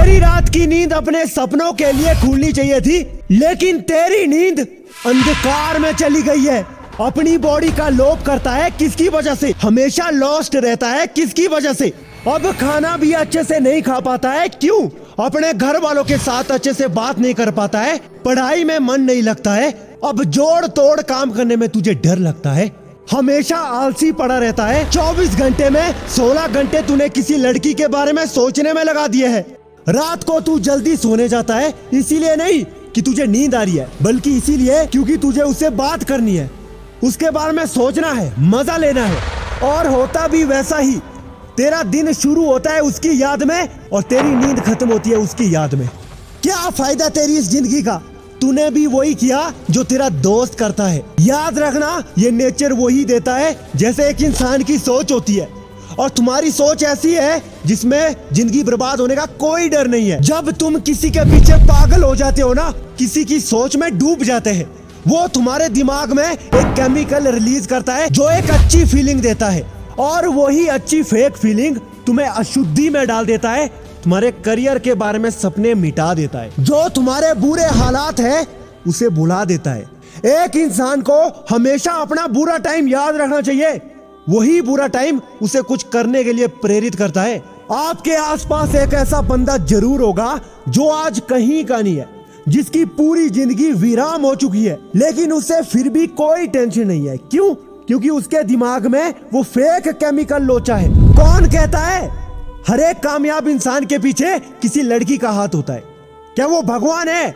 तेरी रात की नींद अपने सपनों के लिए खुलनी चाहिए थी, लेकिन तेरी नींद अंधकार में चली गई है। अपनी बॉडी का लोप करता है किसकी वजह से? हमेशा लॉस्ट रहता है किसकी वजह से? अब खाना भी अच्छे से नहीं खा पाता है, क्यों? अपने घर वालों के साथ अच्छे से बात नहीं कर पाता है, पढ़ाई में मन नहीं लगता है, अब जोड़ तोड़ काम करने में तुझे डर लगता है, हमेशा आलसी पड़ा रहता है। 24 घंटे में 16 घंटे तूने किसी लड़की के बारे में सोचने में लगा दिए हैं। रात को तू जल्दी सोने जाता है, इसीलिए नहीं कि तुझे नींद आ रही है, बल्कि इसीलिए क्योंकि तुझे उससे बात करनी है, उसके बारे में सोचना है, मजा लेना है। और होता भी वैसा ही, तेरा दिन शुरू होता है उसकी याद में और तेरी नींद खत्म होती है उसकी याद में। क्या फायदा तेरी इस जिंदगी का? तूने भी वही किया जो तेरा दोस्त करता है। याद रखना, ये नेचर वही देता है जैसे एक इंसान की सोच होती है, और तुम्हारी सोच ऐसी है जिसमें जिंदगी बर्बाद होने का कोई डर नहीं है। जब तुम किसी के पीछे पागल हो जाते हो ना, किसी की सोच में डूब जाते हैं, वो तुम्हारे दिमाग में एक केमिकल रिलीज करता है जो एक अच्छी फीलिंग देता है, और वही अच्छी फेक फीलिंग तुम्हें अशुद्धि में डाल देता है, तुम्हारे करियर के बारे में सपने मिटा देता है, जो तुम्हारे बुरे हालात है उसे भुला देता है। एक इंसान को हमेशा अपना बुरा टाइम याद रखना चाहिए, वही बुरा टाइम उसे कुछ करने के लिए प्रेरित करता है। आपके आसपास एक ऐसा बंदा जरूर होगा जो आज कहीं का नहीं है, जिसकी पूरी जिंदगी विराम हो चुकी है, लेकिन उसे फिर भी कोई टेंशन नहीं है। क्यों? क्योंकि उसके दिमाग में वो फेक केमिकल लोचा है। कौन कहता है हर एक कामयाब इंसान के पीछे किसी लड़की का हाथ होता है? क्या वो भगवान है?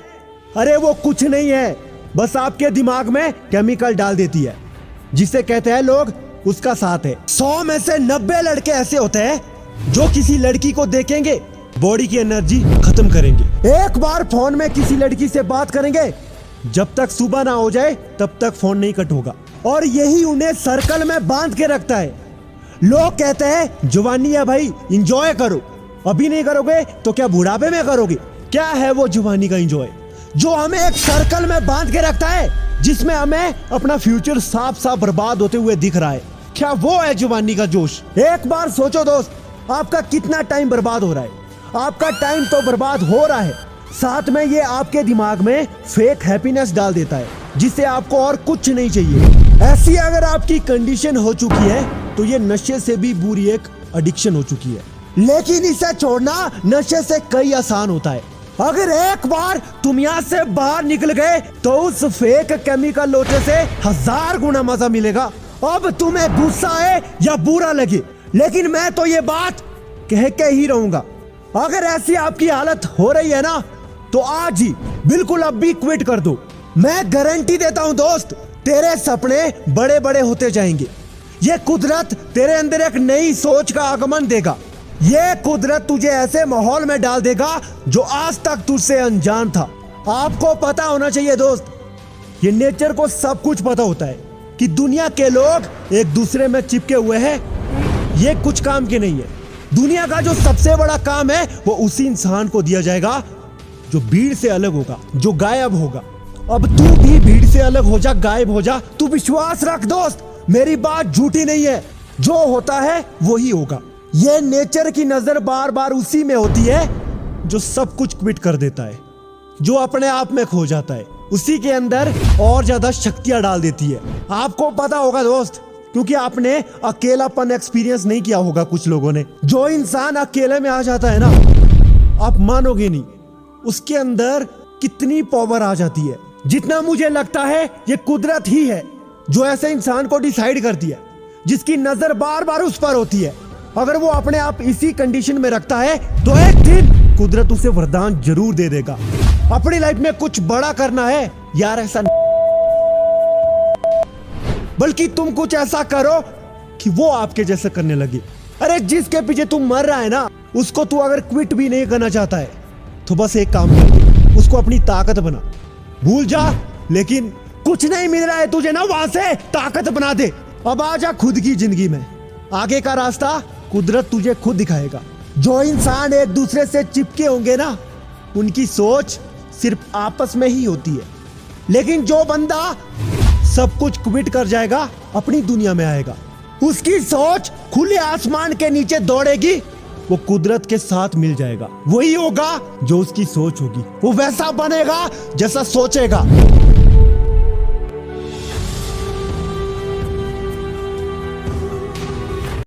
अरे वो कुछ नहीं है, बस आपके दिमाग में केमिकल डाल देती है, जिसे कहते हैं लोग उसका साथ है। 100 में से 90 लड़के ऐसे होते हैं जो किसी लड़की को देखेंगे, बॉडी की एनर्जी खत्म करेंगे, एक बार फोन में किसी लड़की से बात करेंगे, जब तक सुबह ना हो जाए तब तक फोन नहीं कट होगा, और यही उन्हें सर्कल में बांध के रखता है। लोग कहते हैं जवानी है भाई, एंजॉय करो, अभी नहीं करोगे तो क्या बुढ़ापे में करोगे? क्या है वो जवानी का एंजॉय जो हमें एक सर्कल में बांध के रखता है, जिसमें हमें अपना फ्यूचर साफ साफ बर्बाद होते हुए दिख रहा है? क्या वो है जवानी का जोश? एक बार सोचो दोस्त, आपका कितना टाइम बर्बाद हो रहा है। आपका टाइम तो बर्बाद हो रहा है, साथ में ये आपके दिमाग में फेक हैप्पीनेस डाल देता है, जिससे आपको और कुछ नहीं चाहिए। ऐसी अगर आपकी कंडीशन हो चुकी है तो ये नशे से भी बुरी एक एडिक्शन हो चुकी है, लेकिन इसे छोड़ना नशे से कई आसान होता है। अगर एक बार तुम यहाँ से बाहर निकल गए तो उस फेक केमिकल लोचे से 1000 गुना मजा मिलेगा। अब तुम्हें गुस्सा आए या बुरा लगे, लेकिन मैं तो ये बात कह के ही रहूंगा। अगर ऐसी आपकी हालत हो रही है ना, तो आज ही बिल्कुल अब भी क्विट कर दो। मैं गारंटी देता हूं दोस्त, तेरे सपने बड़े बड़े होते जाएंगे। ये कुदरत तेरे अंदर एक नई सोच का आगमन देगा। ये कुदरत तुझे ऐसे माहौल में डाल देगा जो आज तक तुझसे अनजान था। आपको पता होना चाहिए दोस्त, ये नेचर को सब कुछ पता होता है कि दुनिया के लोग एक दूसरे में चिपके हुए हैं, ये कुछ काम के नहीं है। दुनिया का जो सबसे बड़ा काम है वो उसी इंसान को दिया जाएगा जो भीड़ से अलग होगा, जो गायब होगा। अब तू भी भीड़ से अलग हो जा, गायब हो जा। तू विश्वास रख दोस्त, मेरी बात झूठी नहीं है, जो होता है वही होगा। ये नेचर की नजर बार बार उसी में होती है जो सब कुछ क्विट कर देता है, जो अपने आप में खो जाता है, उसी के अंदर और ज्यादा शक्तियां डाल देती है। आपको पता होगा दोस्त, क्योंकि आपने अकेलापन एक्सपीरियंस नहीं किया होगा कुछ लोगों ने। जो इंसान अकेले में आ जाता है ना, आप मानोगे नहीं उसके अंदर कितनी पावर आ जाती है। जितना मुझे लगता है ये कुदरत ही है जो ऐसे इंसान को डिसाइड करती है, जिसकी नजर बार बार उस पर होती है। अगर वो अपने आप इसी कंडीशन में रखता है तो एक दिन कुदरत उसे वरदान जरूर दे देगा। अपनी लाइफ में कुछ बड़ा करना है यार, ऐसा बल्कि तुम कुछ ऐसा करो कि वो आपके जैसा करने लगे। अरे जिसके पीछे तुम मर रहा है ना, उसको तू अगर क्विट भी नहीं करना चाहता है तो बस एक काम कर, उसको अपनी ताकत बना। भूल जा, लेकिन कुछ नहीं मिल रहा है तुझे ना, वहां से ताकत बना दे। अब आ जा खुद की जिंदगी में, आगे का रास्ता कुदरत तुझे खुद दिखाएगा। जो इंसान एक दूसरे से चिपके होंगे ना, उनकी सोच सिर्फ आपस में ही होती है, लेकिन जो बंदा सब कुछ क्विट कर जाएगा, अपनी दुनिया में आएगा, उसकी सोच खुले आसमान के नीचे दौड़ेगी वो कुदरत के साथ मिल जाएगा। वही होगा जो उसकी सोच होगी, वो वैसा बनेगा जैसा सोचेगा।